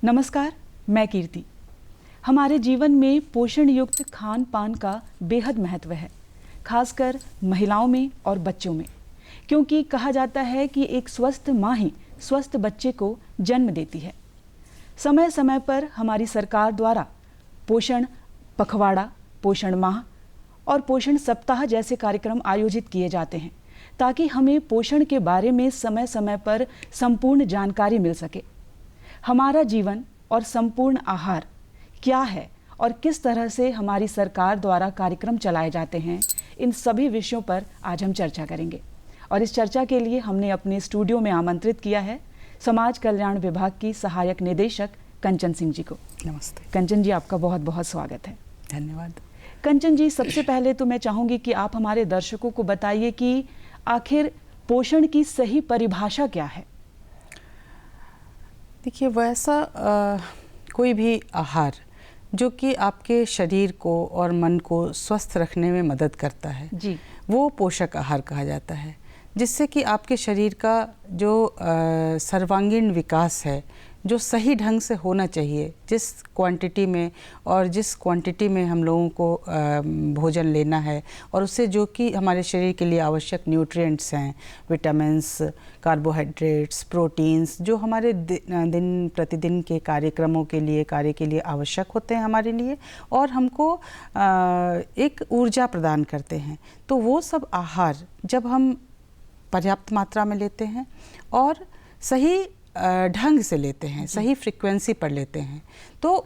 नमस्कार, मैं कीर्ति। हमारे जीवन में पोषण युक्त खान पान का बेहद महत्व है, खासकर महिलाओं में और बच्चों में, क्योंकि कहा जाता है कि एक स्वस्थ माँ ही स्वस्थ बच्चे को जन्म देती है। समय समय पर हमारी सरकार द्वारा पोषण पखवाड़ा, पोषण माह और पोषण सप्ताह जैसे कार्यक्रम आयोजित किए जाते हैं, ताकि हमें पोषण के बारे में समय समय पर संपूर्ण जानकारी मिल सके। हमारा जीवन और संपूर्ण आहार क्या है और किस तरह से हमारी सरकार द्वारा कार्यक्रम चलाए जाते हैं, इन सभी विषयों पर आज हम चर्चा करेंगे। और इस चर्चा के लिए हमने अपने स्टूडियो में आमंत्रित किया है समाज कल्याण विभाग की सहायक निदेशक कंचन सिंह जी को। नमस्ते कंचन जी, आपका बहुत बहुत स्वागत है। धन्यवाद। कंचन जी, सबसे पहले तो मैं चाहूँगी कि आप हमारे दर्शकों को बताइए कि आखिर पोषण की सही परिभाषा क्या है। देखिए, वैसा कोई भी आहार जो कि आपके शरीर को और मन को स्वस्थ रखने में मदद करता है जी, वो पोषक आहार कहा जाता है, जिससे कि आपके शरीर का जो सर्वांगीण विकास है, जो सही ढंग से होना चाहिए, जिस क्वांटिटी में और जिस क्वांटिटी में हम लोगों को भोजन लेना है, और उससे जो कि हमारे शरीर के लिए आवश्यक न्यूट्रिएंट्स हैं, विटामिन्स, कार्बोहाइड्रेट्स, प्रोटीन्स, जो हमारे दिन प्रतिदिन के कार्यक्रमों के लिए, कार्य के लिए आवश्यक होते हैं हमारे लिए, और हमको एक ऊर्जा प्रदान करते हैं। तो वो सब आहार जब हम पर्याप्त मात्रा में लेते हैं और सही ढंग से लेते हैं, सही फ्रीक्वेंसी पर लेते हैं, तो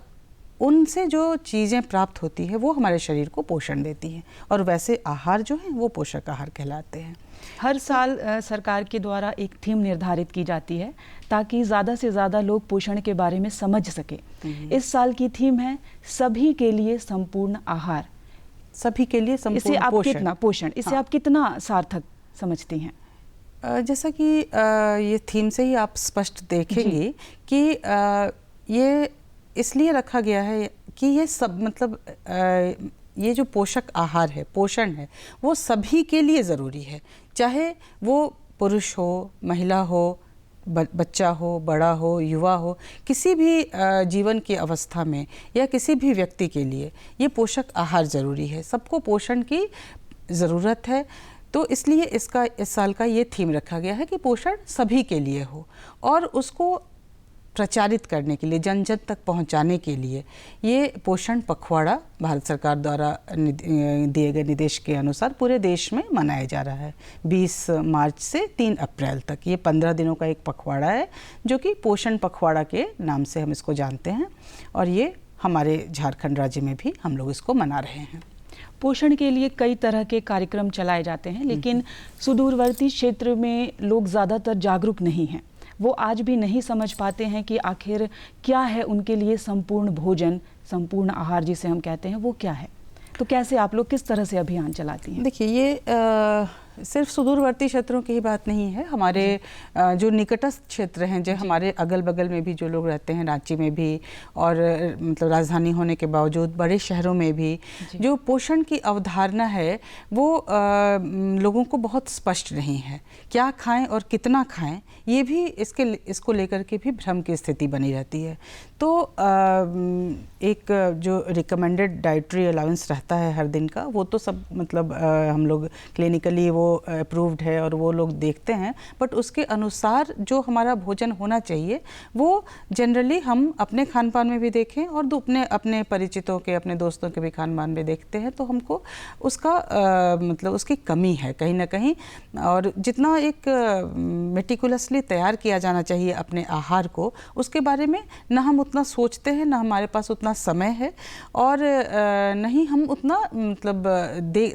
उनसे जो चीज़ें प्राप्त होती है वो हमारे शरीर को पोषण देती हैं, और वैसे आहार जो हैं वो पोषक आहार कहलाते हैं। हर साल सरकार के द्वारा एक थीम निर्धारित की जाती है ताकि ज़्यादा से ज़्यादा लोग पोषण के बारे में समझ सके। इस साल की थीम है सभी के लिए संपूर्ण आहार। सभी के लिए संपूर्ण इसे आप पोषण। कितना पोषण, इसे आप कितना सार्थक समझती हैं? जैसा कि ये थीम से ही आप स्पष्ट देखेंगे कि ये इसलिए रखा गया है कि ये सब मतलब ये जो पोषक आहार है, पोषण है, वो सभी के लिए ज़रूरी है, चाहे वो पुरुष हो, महिला हो, बच्चा हो, बड़ा हो, युवा हो, किसी भी जीवन की अवस्था में या किसी भी व्यक्ति के लिए ये पोषक आहार ज़रूरी है। सबको पोषण की ज़रूरत है, तो इसलिए इस साल का ये थीम रखा गया है कि पोषण सभी के लिए हो, और उसको प्रचारित करने के लिए, जन जन तक पहुंचाने के लिए ये पोषण पखवाड़ा भारत सरकार द्वारा दिए गए निर्देश के अनुसार पूरे देश में मनाया जा रहा है। 20 मार्च से 3 अप्रैल तक ये 15 दिनों का एक पखवाड़ा है, जो कि पोषण पखवाड़ा के नाम से हम इसको जानते हैं, और ये हमारे झारखंड राज्य में भी हम लोग इसको मना रहे हैं। पोषण के लिए कई तरह के कार्यक्रम चलाए जाते हैं, लेकिन सुदूरवर्ती क्षेत्र में लोग ज़्यादातर जागरूक नहीं हैं। वो आज भी नहीं समझ पाते हैं कि आखिर क्या है उनके लिए संपूर्ण भोजन, संपूर्ण आहार जिसे हम कहते हैं, वो क्या है। तो कैसे आप लोग किस तरह से अभियान चलाती हैं? देखिए, ये सिर्फ सुदूरवर्ती क्षेत्रों की ही बात नहीं है। हमारे जो निकटस्थ क्षेत्र हैं, जो हमारे अगल बगल में भी जो लोग रहते हैं, रांची में भी, और मतलब राजधानी होने के बावजूद बड़े शहरों में भी जो पोषण की अवधारणा है वो लोगों को बहुत स्पष्ट नहीं है। क्या खाएं और कितना खाएं, ये भी इसको लेकर के भी भ्रम की स्थिति बनी रहती है। तो एक जो रिकमेंडेड डाइटरी अलाउंस रहता है हर दिन का, वो तो सब मतलब हम लोग क्लिनिकली वो अप्रूव्ड है और वो लोग देखते हैं, बट उसके अनुसार जो हमारा भोजन होना चाहिए वो जनरली हम अपने खान पान में भी देखें और अपने परिचितों के, अपने दोस्तों के भी खान पान में देखते हैं, तो हमको उसका मतलब उसकी कमी है कहीं ना कहीं। और जितना एक मेटिकुलसली तैयार किया जाना चाहिए अपने आहार को, उसके बारे में ना हम उतना सोचते हैं, ना हमारे पास उतना समय है, और नहीं हम उतना मतलब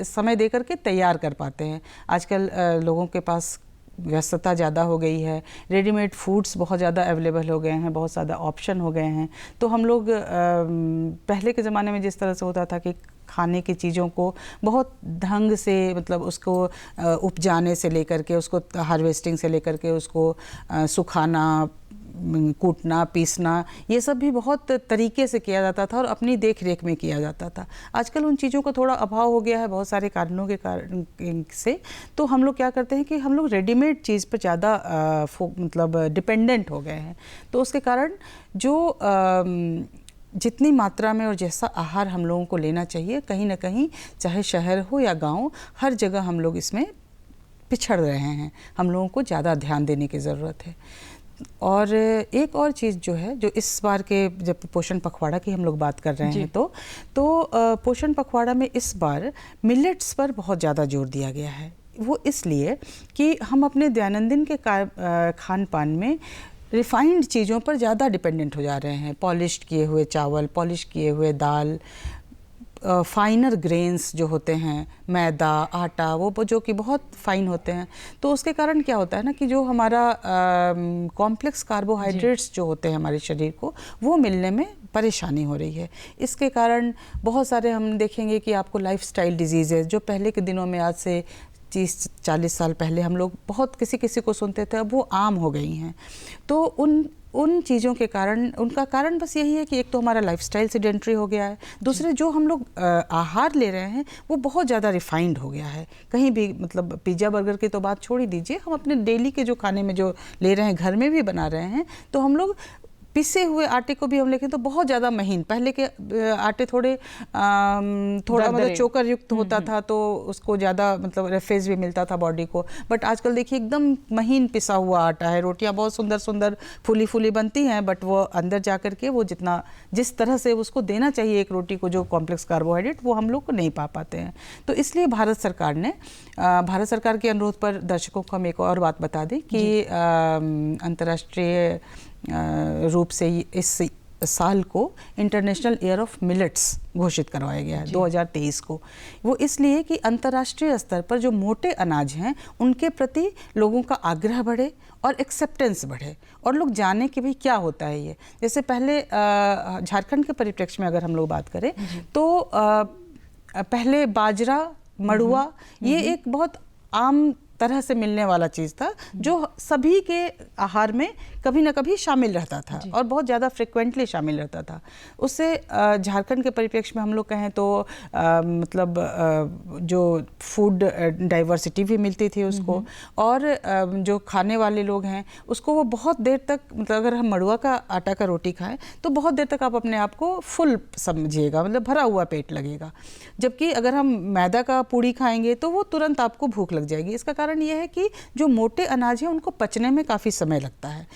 समय दे करके तैयार कर पाते हैं। आजकल लोगों के पास व्यस्तता ज़्यादा हो गई है, रेडीमेड फूड्स बहुत ज़्यादा अवेलेबल हो गए हैं, बहुत ज़्यादा ऑप्शन हो गए हैं। तो हम लोग पहले के ज़माने में जिस तरह से होता था कि खाने की चीज़ों को बहुत ढंग से मतलब उसको उपजाने से लेकर के, उसको हार्वेस्टिंग से लेकर के, उसको सुखाना, कूटना पीसना ये सब भी बहुत तरीके से किया जाता था और अपनी देख रेख में किया जाता था। आजकल उन चीज़ों का थोड़ा अभाव हो गया है बहुत सारे कारणों के कारण से। तो हम लोग क्या करते हैं कि हम लोग रेडीमेड चीज़ पर ज़्यादा मतलब डिपेंडेंट हो गए हैं। तो उसके कारण जो जितनी मात्रा में और जैसा आहार हम लोगों को लेना चाहिए, कहीं ना कहीं चाहे शहर हो या गांव, हर जगह हम लोग इसमें पिछड़ रहे हैं। हम लोगों को ज़्यादा ध्यान देने की ज़रूरत है। और एक और चीज़ जो है, जो इस बार के जब पोषण पखवाड़ा की हम लोग बात कर रहे हैं तो पोषण पखवाड़ा में इस बार मिलेट्स पर बहुत ज़्यादा जोर दिया गया है। वो इसलिए कि हम अपने दैनंदिन के खान पान में रिफाइंड चीज़ों पर ज़्यादा डिपेंडेंट हो जा रहे हैं। पॉलिश्ड किए हुए चावल, पॉलिश किए हुए दाल, फाइनर ग्रेन्स जो होते हैं, मैदा, आटा, वो जो कि बहुत फाइन होते हैं। तो उसके कारण क्या होता है ना कि जो हमारा कॉम्प्लेक्स कार्बोहाइड्रेट्स जो होते हैं हमारे शरीर को, वो मिलने में परेशानी हो रही है। इसके कारण बहुत सारे हम देखेंगे कि आपको लाइफस्टाइल डिजीज़ेज जो पहले के दिनों में, आज से 30-40 साल पहले हम लोग बहुत किसी को सुनते थे, अब वो आम हो गई हैं। तो उन चीज़ों के कारण, उनका कारण बस यही है कि एक तो हमारा लाइफस्टाइल सेडेंटरी हो गया है, दूसरे जो हम लोग आहार ले रहे हैं वो बहुत ज़्यादा रिफाइंड हो गया है। कहीं भी मतलब पिज़्ज़ा बर्गर की तो बात छोड़ ही दीजिए, हम अपने डेली के जो खाने में जो ले रहे हैं, घर में भी बना रहे हैं, तो हम लोग पिसे हुए आटे को भी हम लेखें तो बहुत ज़्यादा महीन, पहले के आटे थोड़ा मतलब चोकर युक्त होता था, तो उसको ज़्यादा मतलब रेफेज भी मिलता था बॉडी को। बट आजकल देखिए एकदम महीन पिसा हुआ आटा है। रोटियां बहुत सुंदर सुंदर फूली फूली बनती हैं, बट वो अंदर जा कर के वो जिस तरह से उसको देना चाहिए एक रोटी को, जो कॉम्प्लेक्स कार्बोहाइड्रेट, वो हम लोग को नहीं पा पाते हैं। तो इसलिए भारत सरकार के अनुरोध पर दर्शकों को हम एक और बात बता दें कि अंतर्राष्ट्रीय रूप से इस साल को इंटरनेशनल ईयर ऑफ मिलेट्स घोषित करवाया गया है 2023 को। वो इसलिए कि अंतर्राष्ट्रीय स्तर पर जो मोटे अनाज हैं उनके प्रति लोगों का आग्रह बढ़े और एक्सेप्टेंस बढ़े, और लोग जाने कि भाई क्या होता है ये। जैसे पहले झारखंड के परिप्रेक्ष्य में अगर हम लोग बात करें तो पहले बाजरा, मड़ुआ, ये एक बहुत आम तरह से मिलने वाला चीज़ था, जो सभी के आहार में कभी ना कभी शामिल रहता था और बहुत ज़्यादा फ्रिक्वेंटली शामिल रहता था। उससे झारखंड के परिप्रेक्ष्य में हम लोग कहें तो मतलब जो फूड डाइवर्सिटी भी मिलती थी उसको, और जो खाने वाले लोग हैं उसको वो बहुत देर तक, मतलब अगर हम मड़ुआ का आटा का रोटी खाएं तो बहुत देर तक आप अपने आप को फुल समझिएगा, मतलब भरा हुआ पेट लगेगा। जबकि अगर हम मैदा का पूड़ी खाएंगे तो वो तुरंत आपको भूख लग जाएगी। इसका कारण यह है कि जो मोटे अनाज है उनको पचने में काफ़ी समय लगता है,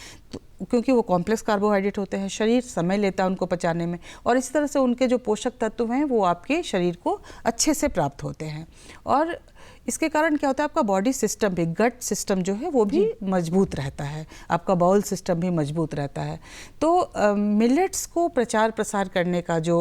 क्योंकि वो कॉम्प्लेक्स कार्बोहाइड्रेट होते हैं, शरीर समय लेता है उनको पचाने में, और इस तरह से उनके जो पोषक तत्व हैं वो आपके शरीर को अच्छे से प्राप्त होते हैं। और इसके कारण क्या होता है, आपका बॉडी सिस्टम भी, गट सिस्टम जो है वो भी मजबूत रहता है, आपका बाउल सिस्टम भी मजबूत रहता है। तो मिलेट्स को प्रचार प्रसार करने का जो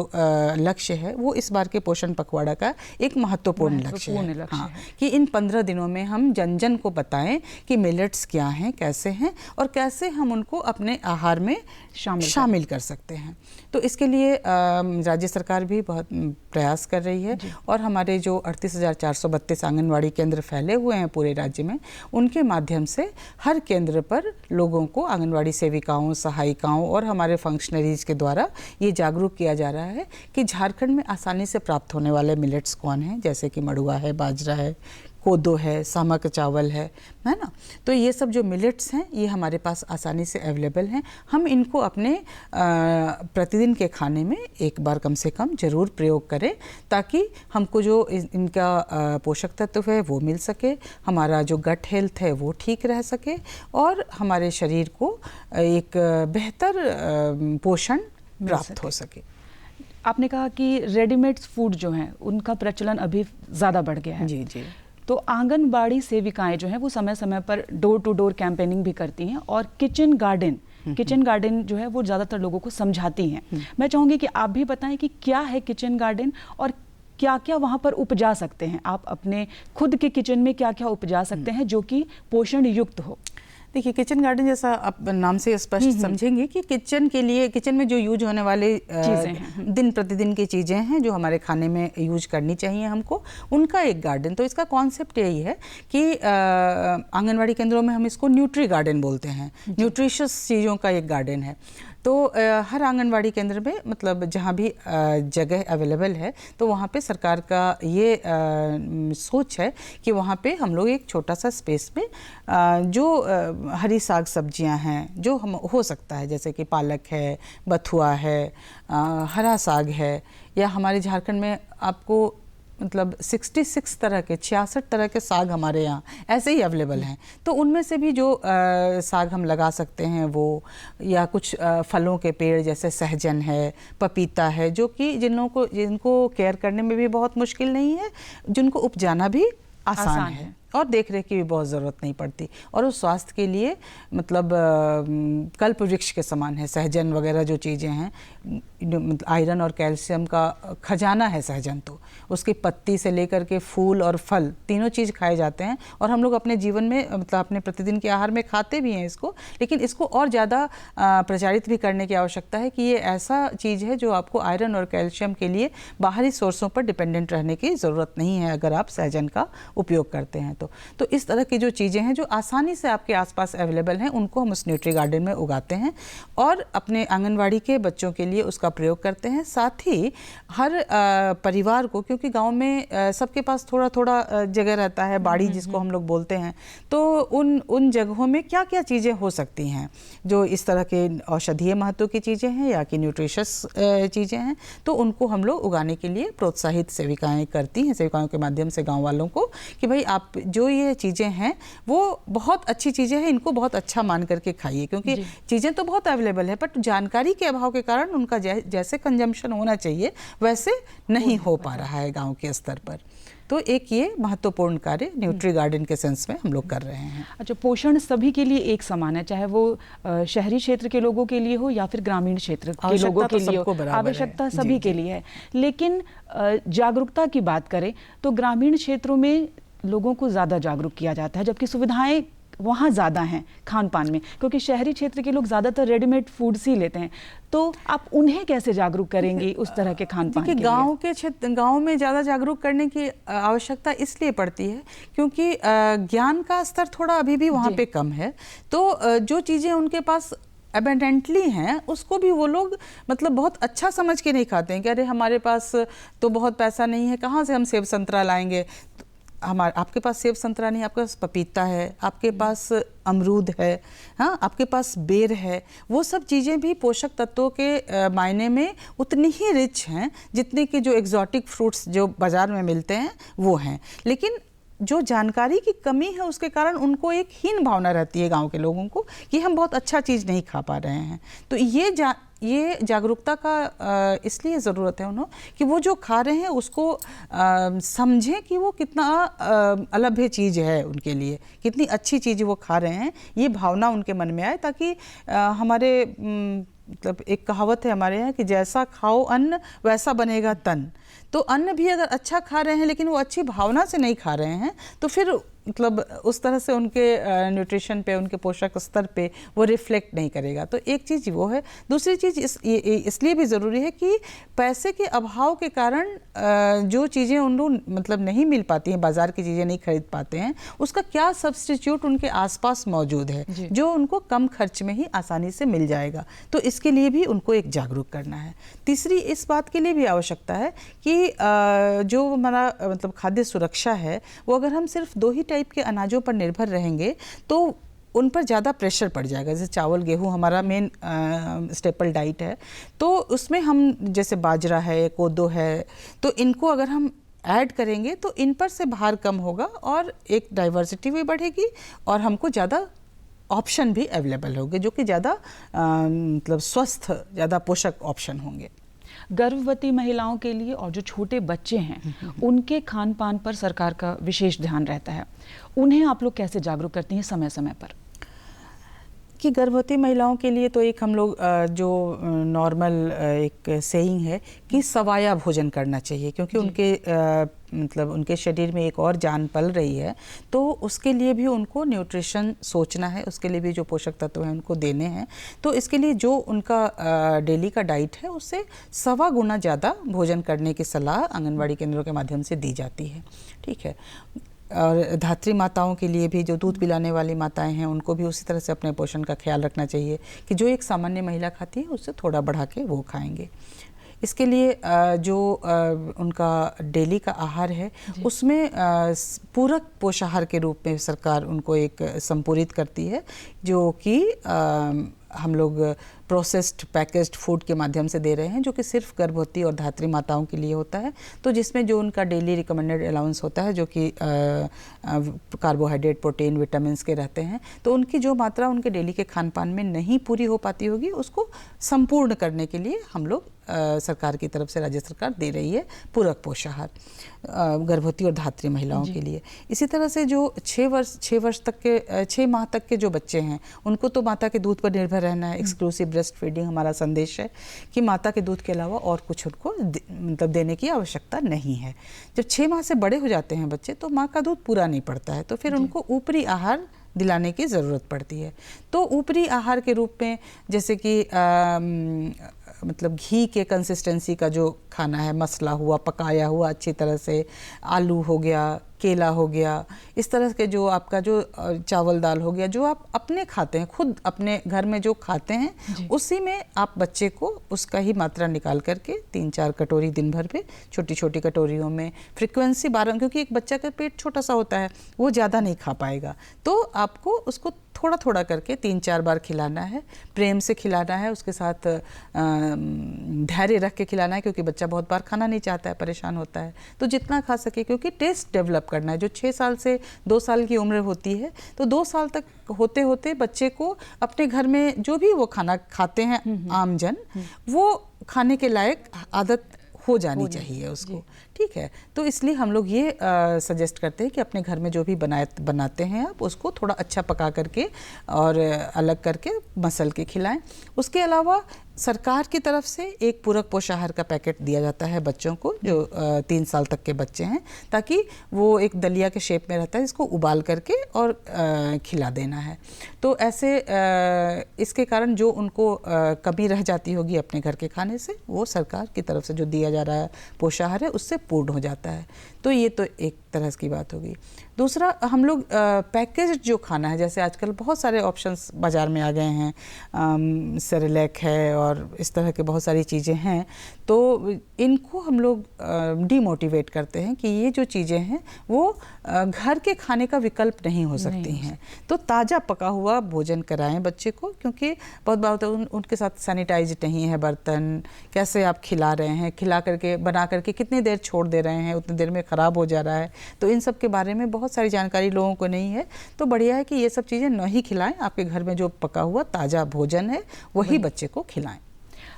लक्ष्य है वो इस बार के पोषण पखवाड़ा का एक महत्वपूर्ण लक्ष्य है। हाँ, कि इन 15 दिनों में हम जन जन को बताएं कि मिलेट्स क्या हैं, कैसे हैं, और कैसे हम उनको अपने आहार में शामिल कर सकते हैं। तो इसके लिए राज्य सरकार भी बहुत प्रयास कर रही है, और हमारे जो 38,432 आंगनवाड़ी केंद्र फैले हुए हैं पूरे राज्य में, उनके माध्यम से हर केंद्र पर लोगों को, आंगनवाड़ी सेविकाओं, सहायिकाओं और हमारे फंक्शनरीज के द्वारा ये जागरूक किया जा रहा है कि झारखंड में आसानी से प्राप्त होने वाले मिलेट्स कौन हैं, जैसे कि मड़ुआ है, बाजरा है, कोदो है, सामक चावल है ना। तो ये सब जो मिलेट्स हैं ये हमारे पास आसानी से अवेलेबल हैं। हम इनको अपने प्रतिदिन के खाने में एक बार कम से कम ज़रूर प्रयोग करें, ताकि हमको जो इनका पोषक तत्व है वो मिल सके, हमारा जो गट हेल्थ है वो ठीक रह सके, और हमारे शरीर को एक बेहतर पोषण प्राप्त हो सके। आपने कहा कि रेडीमेड फूड जो हैं उनका प्रचलन अभी ज़्यादा बढ़ गया है। जी। तो आंगनबाड़ी सेविकाएं जो हैं वो समय समय पर डोर टू डोर कैंपेनिंग भी करती हैं, और किचन गार्डन जो है वो ज़्यादातर लोगों को समझाती हैं। मैं चाहूँगी कि आप भी बताएं कि क्या है किचन गार्डन, और क्या क्या वहाँ पर उपजा सकते हैं आप, अपने खुद के किचन में क्या क्या उपजा सकते हैं जो कि पोषण युक्त हो। देखिए, किचन गार्डन जैसा आप नाम से स्पष्ट समझेंगे कि किचन के लिए, किचन में जो यूज होने वाले दिन प्रतिदिन की चीज़ें हैं जो हमारे खाने में यूज करनी चाहिए हमको, उनका एक गार्डन। तो इसका कॉन्सेप्ट यही है कि आंगनवाड़ी केंद्रों में हम इसको न्यूट्री गार्डन बोलते हैं, न्यूट्रिशियस चीज़ों का एक गार्डन है। तो हर आंगनवाड़ी केंद्र में, मतलब जहाँ भी जगह अवेलेबल है, तो वहाँ पे सरकार का ये सोच है कि वहाँ पे हम लोग एक छोटा सा स्पेस में जो हरी साग सब्जियाँ हैं जो हम हो सकता है, जैसे कि पालक है, बथुआ है, हरा साग है, या हमारे झारखंड में आपको मतलब 66 तरह के 66 तरह के साग हमारे यहाँ ऐसे ही अवेलेबल हैं। तो उनमें से भी जो साग हम लगा सकते हैं वो, या कुछ फलों के पेड़ जैसे सहजन है, पपीता है, जो कि जिनको केयर करने में भी बहुत मुश्किल नहीं है, जिनको उपजाना भी आसान है और देख रेख की भी बहुत ज़रूरत नहीं पड़ती, और उस स्वास्थ्य के लिए मतलब कल्प वृक्ष के समान है। सहजन वगैरह जो चीज़ें हैं, आयरन और कैल्शियम का खजाना है सहजन। तो उसकी पत्ती से लेकर के फूल और फल तीनों चीज़ खाए जाते हैं, और हम लोग अपने जीवन में, मतलब अपने प्रतिदिन के आहार में खाते भी हैं इसको, लेकिन इसको और ज़्यादा प्रचारित भी करने की आवश्यकता है कि ये ऐसा चीज़ है जो आपको आयरन और कैल्शियम के लिए बाहरी सोर्सों पर डिपेंडेंट रहने की ज़रूरत नहीं है अगर आप सहजन का उपयोग करते हैं। तो इस तरह की जो चीज़ें हैं जो आसानी से आपके आसपास अवेलेबल हैं, उनको हम उस न्यूट्री गार्डन में उगाते हैं और अपने आंगनवाड़ी के बच्चों के लिए उसका प्रयोग करते हैं। साथ ही हर परिवार को, क्योंकि गांव में सबके पास थोड़ा थोड़ा जगह रहता है, बाड़ी जिसको हम लोग बोलते हैं, तो उन जगहों में क्या क्या चीज़ें हो सकती हैं जो इस तरह के औषधीय महत्व की चीज़ें हैं या कि न्यूट्रिशियस चीज़ें हैं, तो उनको हम लोग उगाने के लिए प्रोत्साहित सेविकाएँ करती हैं, सेविकाओं के माध्यम से गाँव वालों को, कि भाई आप जो ये चीज़ें हैं वो बहुत अच्छी चीज़ें हैं, इनको बहुत अच्छा मान करके खाइए, क्योंकि चीज़ें तो बहुत अवेलेबल है, बट जानकारी के अभाव के कारण उनका जैसे कंजम्पशन होना चाहिए वैसे नहीं हो पा रहा है गांव के स्तर पर। तो एक ये महत्वपूर्ण कार्य न्यूट्री गार्डन के सेंस में हम लोग कर रहे हैं। अच्छा, पोषण सभी के लिए एक समान है, चाहे वो शहरी क्षेत्र के लोगों के लिए हो या फिर ग्रामीण क्षेत्र के लोगों के लिए हो, आवश्यकता सभी के लिए है। लेकिन जागरूकता की बात करें तो ग्रामीण क्षेत्रों में लोगों को ज़्यादा जागरूक किया जाता है, जबकि सुविधाएं वहाँ ज़्यादा हैं खान पान में, क्योंकि शहरी क्षेत्र के लोग ज़्यादातर रेडीमेड फूड्स ही लेते हैं। तो आप उन्हें कैसे जागरूक करेंगे उस तरह के खान पान के लिए? गांव के क्षेत्र, गांव में ज़्यादा जागरूक करने की आवश्यकता इसलिए पड़ती है क्योंकि ज्ञान का स्तर थोड़ा अभी भी वहाँ पे कम है। तो जो चीज़ें उनके पास एबेंडेंटली हैं उसको भी वो लोग मतलब बहुत अच्छा समझ के नहीं खाते हैं कि अरे हमारे पास तो बहुत पैसा नहीं है, कहाँ से हम सेब संतरा लाएंगे। आपके पास सेब संतरा नहीं, आपके पास पपीता है, आपके पास अमरूद है, हाँ, आपके पास बेर है। वो सब चीज़ें भी पोषक तत्वों के मायने में उतनी ही रिच हैं जितने कि जो एग्जॉटिक फ्रूट्स जो बाज़ार में मिलते हैं वो हैं। लेकिन जो जानकारी की कमी है उसके कारण उनको एक हीन भावना रहती है गांव के लोगों को कि हम बहुत अच्छा चीज़ नहीं खा पा रहे हैं। तो ये जागरूकता का इसलिए ज़रूरत है उन्हें कि वो जो खा रहे हैं उसको समझें कि वो कितना अलभ्य चीज़ है उनके लिए, कितनी अच्छी चीज़ वो खा रहे हैं, ये भावना उनके मन में आए। ताकि हमारे मतलब एक कहावत है हमारे यहाँ कि जैसा खाओ अन्न वैसा बनेगा तन। तो अन्न भी अगर अच्छा खा रहे हैं लेकिन वो अच्छी भावना से नहीं खा रहे हैं तो फिर मतलब उस तरह से उनके न्यूट्रिशन पे, उनके पोषक स्तर पे वो रिफ्लेक्ट नहीं करेगा। तो एक चीज़ वो है। दूसरी चीज़ इसलिए भी ज़रूरी है कि पैसे के अभाव के कारण जो चीज़ें उन लोग मतलब नहीं मिल पाती हैं, बाज़ार की चीज़ें नहीं खरीद पाते हैं, उसका क्या सब्स्टिट्यूट उनके आसपास मौजूद है जो उनको कम खर्च में ही आसानी से मिल जाएगा। तो इसके लिए भी उनको एक जागरूक करना है। तीसरी इस बात के लिए भी आवश्यकता है कि जो हमारा मतलब खाद्य सुरक्षा है वो अगर हम सिर्फ 2 ही टाइप के अनाजों पर निर्भर रहेंगे तो उन पर ज़्यादा प्रेशर पड़ जाएगा। जैसे चावल गेहूँ हमारा मेन स्टेपल डाइट है, तो उसमें हम जैसे बाजरा है, कोदो है, तो इनको अगर हम ऐड करेंगे तो इन पर से भार कम होगा और एक डाइवर्सिटी भी बढ़ेगी और हमको ज़्यादा ऑप्शन भी अवेलेबल होंगे जो कि ज़्यादा मतलब स्वस्थ, ज़्यादा पोषक ऑप्शन होंगे। गर्भवती महिलाओं के लिए और जो छोटे बच्चे हैं उनके खान पान पर सरकार का विशेष ध्यान रहता है, उन्हें आप लोग कैसे जागरूक करती हैं समय समय पर? कि गर्भवती महिलाओं के लिए तो एक हम लोग जो नॉर्मल एक सेइंग है कि सवाया भोजन करना चाहिए, क्योंकि उनके मतलब उनके शरीर में एक और जान पल रही है, तो उसके लिए भी उनको न्यूट्रिशन सोचना है, उसके लिए भी जो पोषक तत्व हैं उनको देने हैं। तो इसके लिए जो उनका डेली का डाइट है उससे 1.25 गुना ज़्यादा भोजन करने की सलाह आंगनबाड़ी केंद्रों के माध्यम से दी जाती है। ठीक है। और धात्री माताओं के लिए भी, जो दूध पिलाने वाली माताएं हैं, उनको भी उसी तरह से अपने पोषण का ख्याल रखना चाहिए कि जो एक सामान्य महिला खाती है उससे थोड़ा बढ़ा के वो खाएंगे। इसके लिए जो उनका डेली का आहार है उसमें पूरक पोषाहार के रूप में सरकार उनको एक संपूरित करती है, जो कि हम लोग प्रोसेस्ड पैकेज्ड फूड के माध्यम से दे रहे हैं, जो कि सिर्फ गर्भवती और धात्री माताओं के लिए होता है। तो जिसमें जो उनका डेली रिकमेंडेड अलाउंस होता है, जो कि कार्बोहाइड्रेट, प्रोटीन, विटामिन्स के रहते हैं, तो उनकी जो मात्रा उनके डेली के खान पान में नहीं पूरी हो पाती होगी, उसको संपूर्ण करने के लिए हम लोग सरकार की तरफ से, राज्य सरकार दे रही है पूरक पोषाहार गर्भवती और धात्री महिलाओं के लिए। इसी तरह से जो 6 माह तक के जो बच्चे हैं, उनको तो माता के दूध पर निर्भर रहना है। एक्सक्लूसिव ब्रेस्ट फीडिंग हमारा संदेश है कि माता के दूध के अलावा और कुछ उनको मतलब देने की आवश्यकता नहीं है। जब 6 माह से बड़े हो जाते हैं बच्चे, तो माँ का दूध पूरा नहीं पड़ता है, तो फिर उनको ऊपरी आहार दिलाने की ज़रूरत पड़ती है। तो ऊपरी आहार के रूप में जैसे कि मतलब घी के कंसिस्टेंसी का जो खाना है, मसला हुआ, पकाया हुआ अच्छी तरह से, आलू हो गया, केला हो गया, इस तरह के जो आपका जो चावल दाल हो गया, जो आप अपने खाते हैं, खुद अपने घर में जो खाते हैं, उसी में आप बच्चे को उसका ही मात्रा निकाल करके 3-4 कटोरी दिन भर पे, छोटी छोटी कटोरियों में, फ्रिक्वेंसी 12, क्योंकि एक बच्चा का पेट छोटा सा होता है, वो ज़्यादा नहीं खा पाएगा, तो आपको उसको थोड़ा थोड़ा करके 3-4 बार खिलाना है, प्रेम से खिलाना है, उसके साथ धैर्य रख के खिलाना है, क्योंकि बच्चा बहुत बार खाना नहीं चाहता है, परेशान होता है, तो जितना खा सके, क्योंकि टेस्ट डेवलप करना है। जो 6 साल से 2 साल की उम्र होती है, तो 2 साल तक होते होते बच्चे को अपने घर में जो भी वो खाना खाते हैं आमजन, वो खाने के लायक आदत हो जानी चाहिए उसको। ठीक है, तो इसलिए हम लोग ये सजेस्ट करते हैं कि अपने घर में जो भी बनाते हैं आप, उसको थोड़ा अच्छा पका करके और अलग करके मसल के खिलाएं। उसके अलावा सरकार की तरफ से एक पूरक पोषाहार का पैकेट दिया जाता है बच्चों को, जो 3 साल तक के बच्चे हैं, ताकि वो एक दलिया के शेप में रहता है, इसको उबाल करके और खिला देना है। तो ऐसे इसके कारण जो उनको कमी रह जाती होगी अपने घर के खाने से, वो सरकार की तरफ से जो दिया जा रहा है पोषाहार है, उससे पूर्ण हो जाता है। तो ये तो एक तरह की बात होगी। दूसरा, हम लोग पैकेज जो खाना है, जैसे आजकल बहुत सारे ऑप्शंस बाज़ार में आ गए हैं, सेरेलैक है और इस तरह के बहुत सारी चीज़ें हैं, तो इनको हम लोग डीमोटिवेट करते हैं कि ये जो चीज़ें हैं वो घर के खाने का विकल्प नहीं हो सकती हैं। तो ताज़ा पका हुआ भोजन कराएं बच्चे को, क्योंकि बहुत बार होता है उनके साथ सैनिटाइज नहीं है बर्तन, कैसे आप खिला रहे हैं, खिला करके बना करके कितनी देर छोड़ दे रहे हैं, उतनी देर में ख़राब हो जा रहा है। तो इन सब के बारे में बहुत सारी जानकारी लोगों को नहीं है, तो बढ़िया है कि ये सब चीज़ें न ही खिलाएं, आपके घर में जो पका हुआ ताज़ा भोजन है वही बच्चे को खिलाएं।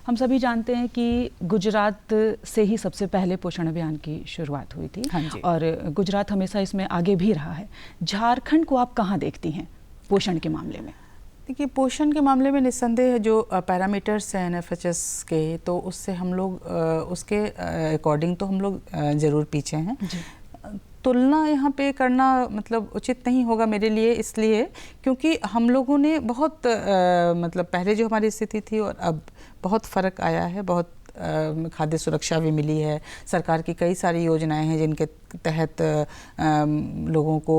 हम सभी जानते हैं कि गुजरात से ही सबसे पहले पोषण अभियान की शुरुआत हुई थी। हाँ जी। और गुजरात हमेशा इसमें आगे भी रहा है। झारखंड को आप कहाँ देखती हैं पोषण के मामले में? देखिए, पोषण के मामले में निस्संदेह जो पैरामीटर्स हैं NFHS के, तो उससे हम लोग उसके अकॉर्डिंग तो हम लोग ज़रूर पीछे हैं। तुलना यहाँ पे करना मतलब उचित नहीं होगा मेरे लिए, इसलिए क्योंकि हम लोगों ने बहुत मतलब पहले जो हमारी स्थिति थी और अब बहुत फ़र्क आया है। बहुत खाद्य सुरक्षा भी मिली है, सरकार की कई सारी योजनाएं हैं जिनके तहत लोगों को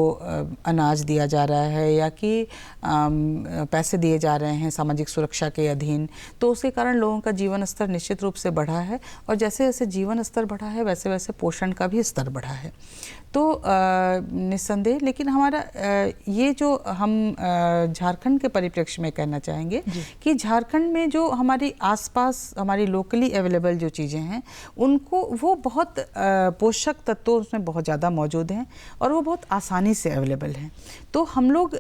अनाज दिया जा रहा है या कि पैसे दिए जा रहे हैं सामाजिक सुरक्षा के अधीन। तो उसके कारण लोगों का जीवन स्तर निश्चित रूप से बढ़ा है, और जैसे जैसे जीवन स्तर बढ़ा है वैसे वैसे पोषण का भी स्तर बढ़ा है। तो निस्संदेह, लेकिन हमारा ये जो हम झारखंड के परिप्रेक्ष्य में कहना चाहेंगे कि झारखंड में जो हमारी आसपास हमारी लोकली अवेलेबल जो चीज़ें हैं, उनको वो बहुत पोषक तत्व उसमें बहुत ज़्यादा मौजूद हैं और वो बहुत आसानी से अवेलेबल हैं। तो हम लोग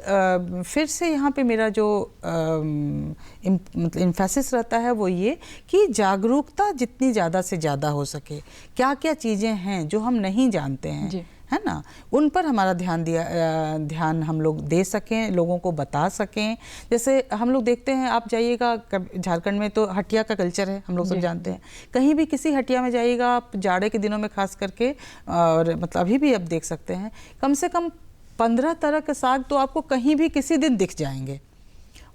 फिर से यहाँ पे मेरा जो मतलब इम्फेसिस रहता है वो ये कि जागरूकता जितनी ज़्यादा से ज़्यादा हो सके, क्या क्या चीज़ें हैं जो हम नहीं जानते हैं, है ना, उन पर हमारा ध्यान हम लोग दे सकें, लोगों को बता सकें। जैसे हम लोग देखते हैं, आप जाइएगा झारखंड में तो हटिया का कल्चर है, हम लोग सब जानते हैं। कहीं भी किसी हटिया में जाइएगा आप जाड़े के दिनों में खास करके, और मतलब अभी भी आप देख सकते हैं, कम से कम 15 तरह के साग तो आपको कहीं भी किसी दिन दिख जाएंगे।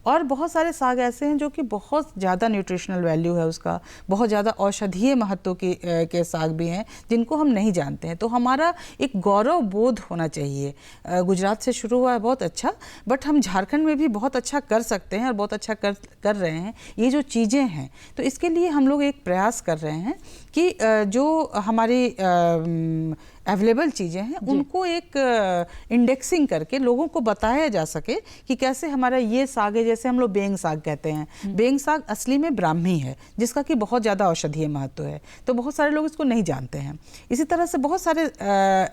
और बहुत सारे साग ऐसे हैं जो कि बहुत ज़्यादा न्यूट्रिशनल वैल्यू है उसका, बहुत ज़्यादा औषधीय महत्व के साग भी हैं जिनको हम नहीं जानते हैं। तो हमारा एक गौरव बोध होना चाहिए। गुजरात से शुरू हुआ है बहुत अच्छा, बट हम झारखंड में भी बहुत अच्छा कर सकते हैं और बहुत अच्छा कर रहे हैं ये जो चीज़ें हैं। तो इसके लिए हम लोग एक प्रयास कर रहे हैं कि जो हमारी अवेलेबल चीज़ें हैं उनको एक इंडेक्सिंग करके लोगों को बताया जा सके कि कैसे हमारा ये साग है। जैसे हम लोग बेंग साग कहते हैं, बेंग साग असली में ब्राह्मी है जिसका कि बहुत ज़्यादा औषधीय महत्व है, तो बहुत सारे लोग इसको नहीं जानते हैं। इसी तरह से बहुत सारे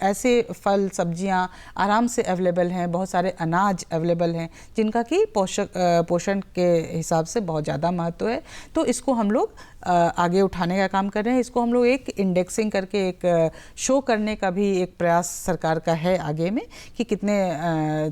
ऐसे फल सब्जियां आराम से अवेलेबल हैं, बहुत सारे अनाज अवेलेबल हैं जिनका कि पोषण के हिसाब से बहुत ज़्यादा महत्व है। तो इसको हम लोग आगे उठाने का काम कर रहे हैं। इसको हम लोग एक इंडेक्सिंग करके एक शो करने का भी एक प्रयास सरकार का है आगे में कि कितने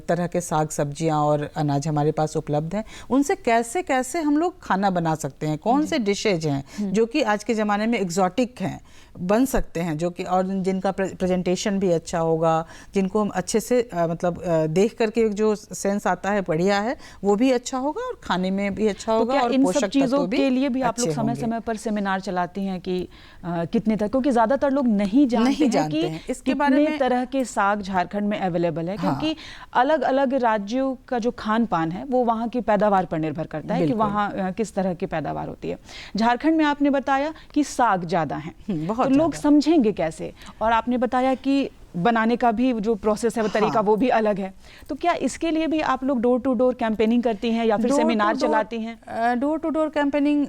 तरह के साग सब्जियां और अनाज हमारे पास उपलब्ध हैं, उनसे कैसे कैसे हम लोग खाना बना सकते हैं, कौन से डिशेज हैं जो कि आज के ज़माने में एग्जॉटिक हैं, बन सकते हैं, जो कि और जिनका प्रेजेंटेशन भी अच्छा होगा, जिनको हम अच्छे से मतलब देख करके जो सेंस आता है बढ़िया है, वो भी अच्छा होगा और खाने में भी अच्छा होगा। तो और इन पोषक सब चीज़ों के लिए भी आप लोग समय होंगे। समय पर सेमिनार चलाती हैं कि कितने तक, क्योंकि ज़्यादातर लोग नहीं जानते हैं कि इसके बारे में तरह के साग झारखंड में अवेलेबल है। क्योंकि अलग अलग राज्यों का जो खान पान है वो वहाँ की पैदावार पर निर्भर करता है कि वहाँ किस तरह की पैदावार होती है। झारखंड में आपने बताया कि साग ज़्यादा हैं, तो लोग समझेंगे कैसे? और आपने बताया कि बनाने का भी जो प्रोसेस है, वो तरीका वो भी अलग है। तो क्या इसके लिए भी आप लोग डोर टू डोर कैंपेनिंग करती हैं या फिर सेमिनार चलाती हैं? डोर टू डोर कैंपेनिंग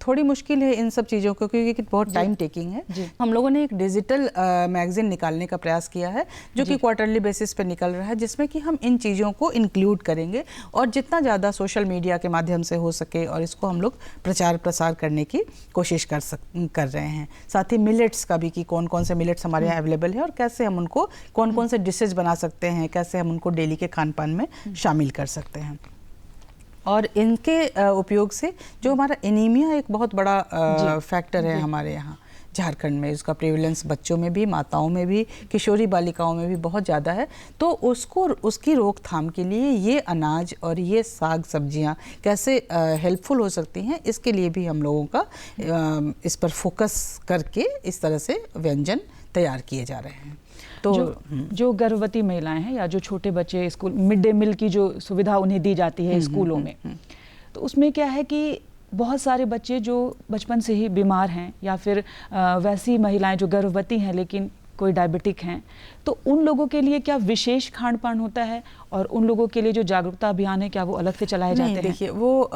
थोड़ी मुश्किल है इन सब चीज़ों को, क्योंकि बहुत टाइम टेकिंग है। हम लोगों ने एक डिजिटल मैगजीन निकालने का प्रयास किया है जो कि क्वार्टरली बेसिस पे निकल रहा है, जिसमें कि हम इन चीज़ों को इंक्लूड करेंगे और जितना ज़्यादा सोशल मीडिया के माध्यम से हो सके और इसको हम लोग प्रचार प्रसार करने की कोशिश कर रहे हैं। साथ ही मिलेट्स का भी कि कौन कौन से मिलेट्स हमारे यहाँ अवेलेबल है और कैसे हम उनको कौन कौन से डिशेज बना सकते हैं, कैसे हम उनको डेली के खान पान में शामिल कर सकते हैं। और इनके उपयोग से जो हमारा एनीमिया एक बहुत बड़ा फैक्टर है हमारे यहाँ झारखंड में, इसका प्रेवलेंस बच्चों में भी, माताओं में भी, किशोरी बालिकाओं में भी बहुत ज़्यादा है। तो उसकी रोकथाम के लिए ये अनाज और ये साग सब्जियां कैसे हेल्पफुल हो सकती हैं, इसके लिए भी हम लोगों का इस पर फोकस करके इस तरह से व्यंजन तैयार किए जा रहे हैं। तो जो गर्भवती महिलाएं हैं या जो छोटे बच्चे, स्कूल मिड डे मील की जो सुविधा उन्हें दी जाती है स्कूलों में, तो उसमें क्या है कि बहुत सारे बच्चे जो बचपन से ही बीमार हैं या फिर वैसी महिलाएं जो गर्भवती हैं लेकिन कोई डायबिटिक हैं, तो उन लोगों के लिए क्या विशेष खान पान होता है और उन लोगों के लिए जो जागरूकता अभियान है क्या वो अलग से चलाए जाते हैं? देखिए, वो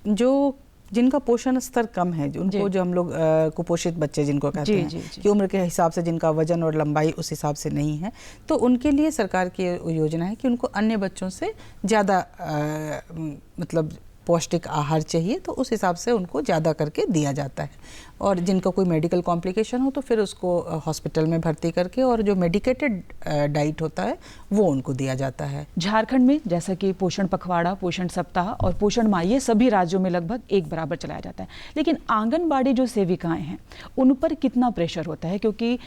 जो जिनका पोषण स्तर कम है, उनको जो हम लोग कुपोषित बच्चे जिनको कहते हैं कि उम्र के हिसाब से जिनका वजन और लंबाई उस हिसाब से नहीं है, तो उनके लिए सरकार की योजना है कि उनको अन्य बच्चों से ज़्यादा मतलब पौष्टिक आहार चाहिए, तो उस हिसाब से उनको ज़्यादा करके दिया जाता है। और जिनका कोई मेडिकल कॉम्प्लिकेशन हो तो फिर उसको हॉस्पिटल में भर्ती करके और जो मेडिकेटेड डाइट होता है वो उनको दिया जाता है। झारखंड में जैसा कि पोषण पखवाड़ा, पोषण सप्ताह और पोषण माह ये सभी राज्यों में लगभग एक बराबर चलाया जाता है, लेकिन आंगनबाड़ी जो सेविकाएं हैं उन पर कितना प्रेशर होता है? क्योंकि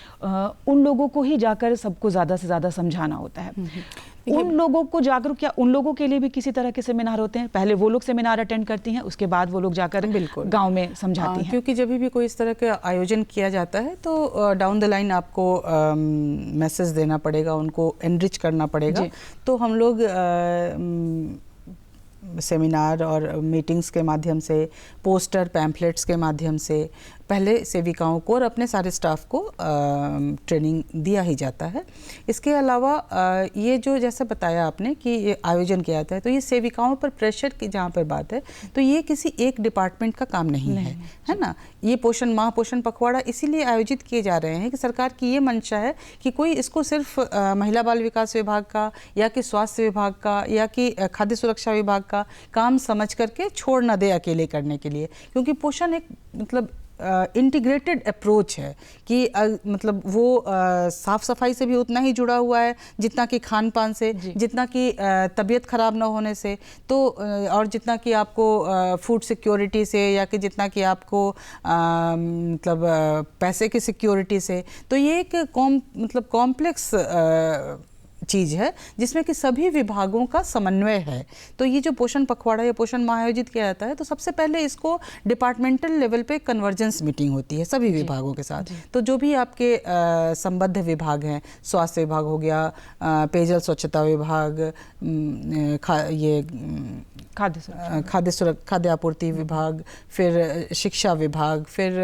उन लोगों को ही जाकर सबको ज़्यादा से ज़्यादा समझाना होता है। उन लोगों को जागरूक, क्या उन लोगों के लिए भी किसी तरह के सेमिनार होते हैं? पहले वो लोग सेमिनार अटेंड करती हैं, उसके बाद वो लोग जाकर गांव में समझाती हैं? क्योंकि जब भी कोई इस तरह का आयोजन किया जाता है तो डाउन द लाइन आपको मैसेज देना पड़ेगा, उनको एनरिच करना पड़ेगा। तो हम लोग सेमिनार और मीटिंग्स के माध्यम से, पोस्टर पैम्फलेट्स के माध्यम से पहले सेविकाओं को और अपने सारे स्टाफ को ट्रेनिंग दिया ही जाता है। इसके अलावा ये जो जैसा बताया आपने कि ये आयोजन किया जाता है, तो ये सेविकाओं पर प्रेशर की जहाँ पर बात है, तो ये किसी एक डिपार्टमेंट का काम नहीं है ना। ये पोषण माह, पोषण पखवाड़ा इसीलिए आयोजित किए जा रहे हैं कि सरकार की ये मंशा है कि कोई इसको सिर्फ महिला बाल विकास विभाग का या कि स्वास्थ्य विभाग का या कि खाद्य सुरक्षा विभाग का काम समझ करके छोड़ ना दे अकेले करने के लिए, क्योंकि पोषण एक मतलब इंटीग्रेटेड अप्रोच है कि मतलब वो साफ़ सफाई से भी उतना ही जुड़ा हुआ है जितना कि खान पान से, जितना कि तबीयत ख़राब ना होने से, तो और जितना कि आपको फूड सिक्योरिटी से, या कि जितना कि आपको मतलब पैसे की सिक्योरिटी से। तो ये एक मतलब कॉम्प्लेक्स चीज़ है जिसमें कि सभी विभागों का समन्वय है। तो ये जो पोषण पखवाड़ा या पोषण माह आयोजित किया जाता है, तो सबसे पहले इसको डिपार्टमेंटल लेवल पे कन्वर्जेंस मीटिंग होती है सभी विभागों के साथ। तो जो भी आपके संबद्ध विभाग हैं, स्वास्थ्य विभाग हो गया, पेयजल स्वच्छता विभाग, खाद्य आपूर्ति विभाग, फिर शिक्षा विभाग, फिर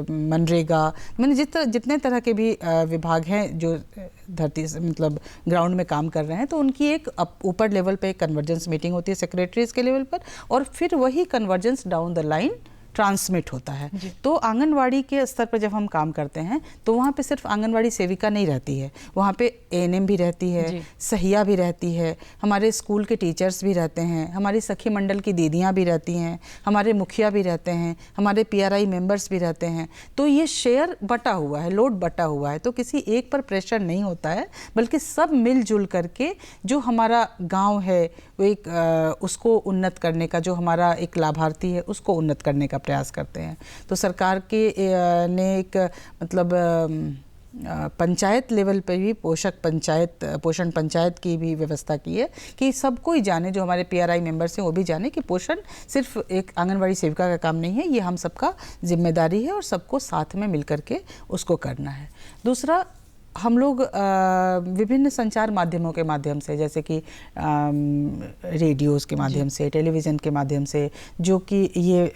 मनरेगा, मैंने जितने तरह के भी विभाग हैं जो धरती से मतलब ग्राउंड में काम कर रहे हैं, तो उनकी एक ऊपर लेवल पे एक कन्वर्जेंस मीटिंग होती है सेक्रेटरीज के लेवल पर, और फिर वही convergence down the line transmit होता है। तो आंगनवाड़ी के स्तर पर जब हम काम करते हैं तो वहाँ पे सिर्फ आंगनवाड़ी सेविका नहीं रहती है, वहाँ पे एएनएम भी रहती है, सहिया भी रहती है, हमारे स्कूल के टीचर्स भी रहते हैं, हमारी सखी मंडल की दीदियाँ भी रहती हैं, हमारे मुखिया भी रहते हैं, हमारे पीआरआई मेंबर्स भी रहते हैं। तो ये शेयर बटा हुआ है, लोड बटा हुआ है, तो किसी एक पर प्रेशर नहीं होता है, बल्कि सब मिलजुल करके जो हमारा गाँव है वो एक उसको उन्नत करने का, जो हमारा एक लाभार्थी है उसको उन्नत करने का प्रयास करते हैं। तो सरकार के ने एक मतलब पंचायत लेवल पे भी पोषण पंचायत की भी व्यवस्था की है कि सब कोई जाने, जो हमारे पीआरआई मेंबर्स हैं वो भी जाने कि पोषण सिर्फ एक आंगनवाड़ी सेविका का काम नहीं है, ये हम सबका जिम्मेदारी है और सबको साथ में मिलकर के उसको करना है। दूसरा, हम लोग विभिन्न संचार माध्यमों के माध्यम से, जैसे कि रेडियोज़ के माध्यम से, टेलीविज़न के माध्यम से, जो कि ये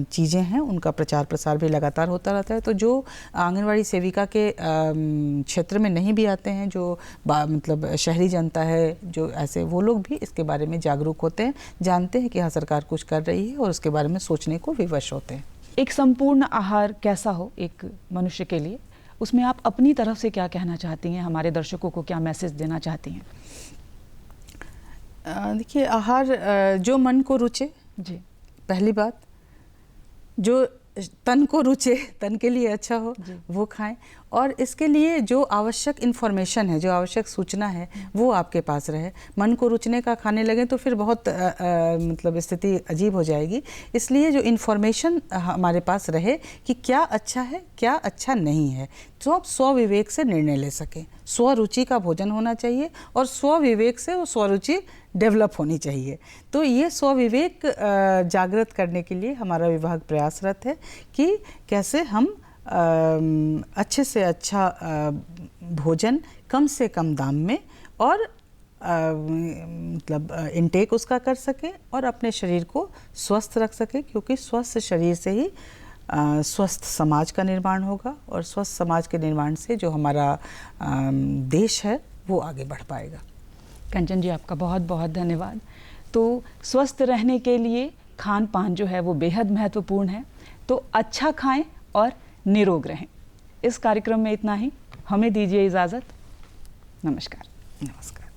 चीज़ें हैं उनका प्रचार प्रसार भी लगातार होता रहता है। तो जो आंगनवाड़ी सेविका के क्षेत्र में नहीं भी आते हैं, जो मतलब शहरी जनता है, जो ऐसे, वो लोग भी इसके बारे में जागरूक होते हैं, जानते हैं कि हाँ सरकार कुछ कर रही है और उसके बारे में सोचने को विवश होते हैं। एक संपूर्ण आहार कैसा हो एक मनुष्य के लिए, उसमें आप अपनी तरफ से क्या कहना चाहती हैं, हमारे दर्शकों को क्या मैसेज देना चाहती हैं? देखिए, आहार जो मन को रुचे, जी, पहली बात, जो तन को रुचे, तन के लिए अच्छा हो, वो खाएं, और इसके लिए जो आवश्यक इन्फॉर्मेशन है, जो आवश्यक सूचना है, वो आपके पास रहे। मन को रुचने का खाने लगे तो फिर बहुत मतलब स्थिति अजीब हो जाएगी। इसलिए जो इन्फॉर्मेशन हमारे पास रहे कि क्या अच्छा है, क्या अच्छा नहीं है, तो आप स्वविवेक से निर्णय ले सकें। स्वरुचि का भोजन होना चाहिए और स्वविवेक से वो स्वरुचि डेवलप होनी चाहिए। तो ये स्वविवेक जागृत करने के लिए हमारा विभाग प्रयासरत है कि कैसे हम अच्छे से अच्छा भोजन कम से कम दाम में और मतलब इनटेक उसका कर सके और अपने शरीर को स्वस्थ रख सके, क्योंकि स्वस्थ शरीर से ही स्वस्थ समाज का निर्माण होगा, और स्वस्थ समाज के निर्माण से जो हमारा देश है वो आगे बढ़ पाएगा। कंचन जी, आपका बहुत बहुत धन्यवाद। तो स्वस्थ रहने के लिए खान पान जो है वो बेहद महत्वपूर्ण है, तो अच्छा खाएं और निरोग रहें। इस कार्यक्रम में इतना ही, हमें दीजिए इजाज़त। नमस्कार। नमस्कार।